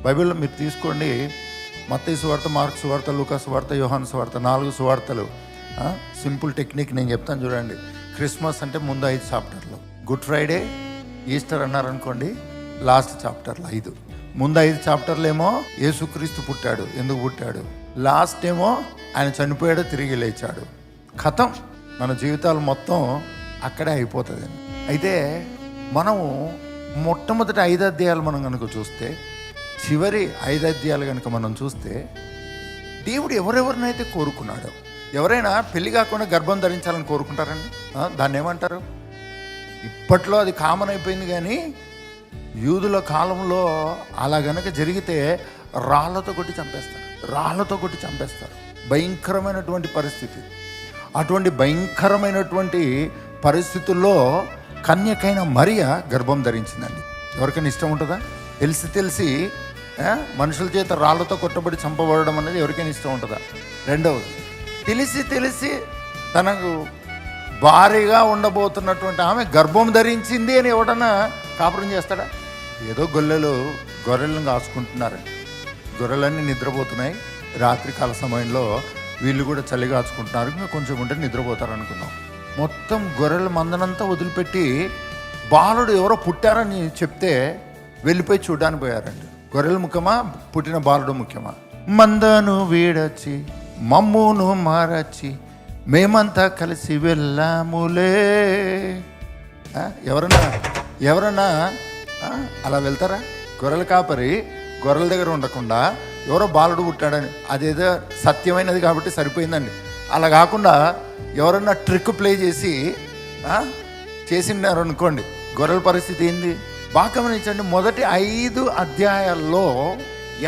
బైబిల్లో మీరు తీసుకోండి, మత్తయి సువార్త, మార్కు సువార్త, లూకా సువార్త, యోహాను సువార్త, 4 సువార్తలు. సింపుల్ టెక్నిక్ నేను చెప్తాను చూడండి. క్రిస్మస్ అంటే ముందు 5 చాప్టర్లు, గుడ్ ఫ్రైడే, ఈస్టర్ అన్నారనుకోండి లాస్ట్ చాప్టర్లు 5. ముందు 5 చాప్టర్లు ఏమో యేసుక్రీస్తు పుట్టాడు, ఎందుకు పుట్టాడు. లాస్ట్ ఏమో ఆయన చనిపోయాడు, తిరిగి లేచాడు. కథం, మన జీవితాలు మొత్తం అక్కడే అయిపోతుంది. అయితే మనము మొట్టమొదటి 5 అధ్యాయాలు మనం కనుక చూస్తే, చివరి 5 అధ్యాయాలు కనుక మనం చూస్తే, దేవుడు ఎవరెవరినైతే కోరుకున్నాడో, ఎవరైనా పెళ్లి కాకుండా గర్భం ధరించాలని కోరుకుంటారండి? దాన్ని ఏమంటారు? ఇప్పట్లో అది కామన్ అయిపోయింది, కానీ యూదుల కాలంలో అలా గనక జరిగితే రాళ్లతో కొట్టి చంపేస్తారు. భయంకరమైనటువంటి పరిస్థితి. అటువంటి భయంకరమైనటువంటి పరిస్థితుల్లో కన్యకైన మరియ గర్భం ధరించిందండి. ఎవరికైనా ఇష్టం ఉంటుందా? తెలిసి మనుషుల చేత రాళ్లతో కొట్టబడి చంపబడడం అనేది ఎవరికైనా ఇష్టం ఉంటుందా? రెండవది, తెలిసి తనకు భారీగా ఉండబోతున్నటువంటి ఆమె గర్భం ధరించింది అని ఎవడన్నా కాపురం చేస్తాడా? ఏదో గొర్రెలను కాచుకుంటున్నారండి. గొర్రెలన్నీ నిద్రపోతున్నాయి. రాత్రికాల సమయంలో వీళ్ళు కూడా చలి కాచుకుంటున్నారు. ఇంకా కొంచెం ఉంటే నిద్రపోతారు అనుకున్నాం. మొత్తం గొర్రెల మందనంతా వదిలిపెట్టి బాలుడు ఎవరో పుట్టారని చెప్తే వెళ్ళిపోయి చూడడానికి పోయారండి. గొర్రెలు ముఖ్యమా, పుట్టిన బాలుడు ముఖ్యమా? మందను వీడచి మమ్మును మారచి మేమంతా కలిసి వెళ్ళాములే. ఎవరన్నా అలా వెళ్తారా? గొర్రెల కాపరి గొర్రెల దగ్గర ఉండకుండా ఎవరో బాలుడు పుట్టాడని, అదేదో సత్యమైనది కాబట్టి సరిపోయిందండి. అలా కాకుండా ఎవరన్నా ట్రిక్ ప్లే చేసినారు అనుకోండి, గొర్రెల పరిస్థితి ఏంది? బాగా గమనించండి. మొదటి 5 అధ్యాయాల్లో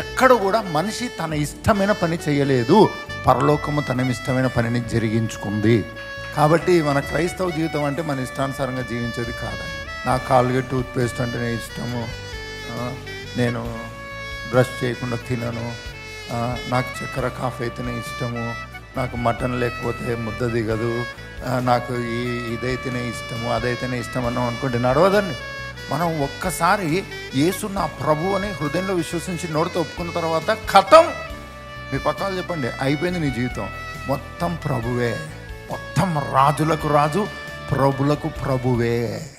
ఎక్కడ కూడా మనిషి తన ఇష్టమైన పని చేయలేదు. పరలోకము తన ఇష్టమైన పనిని జరిగించుకుంది. కాబట్టి మన క్రైస్తవ జీవితం అంటే మన ఇష్టానుసారంగా జీవించేది కాదండి. నాకు కాల్గేట్ టూత్పేస్ట్ అంటేనే ఇష్టము, నేను బ్రష్ చేయకుండా తినను, నాకు చక్కెర కాఫీ అయితేనే ఇష్టము, నాకు మటన్ లేకపోతే ముద్ద దిగదు, నాకు ఇదైతేనే ఇష్టము, అదైతేనే ఇష్టం అన్నాం అనుకోండి, నడవదండి. మనం ఒక్కసారి యేసు నా ప్రభు అని హృదయంలో విశ్వసించి నోటితో ఒప్పుకున్న తర్వాత కథం. మీ పక్కన చెప్పండి, అయిపోయింది నీ జీవితం. మొత్తం ప్రభువే, మొత్తం రాజులకు రాజు, ప్రభులకు ప్రభువే.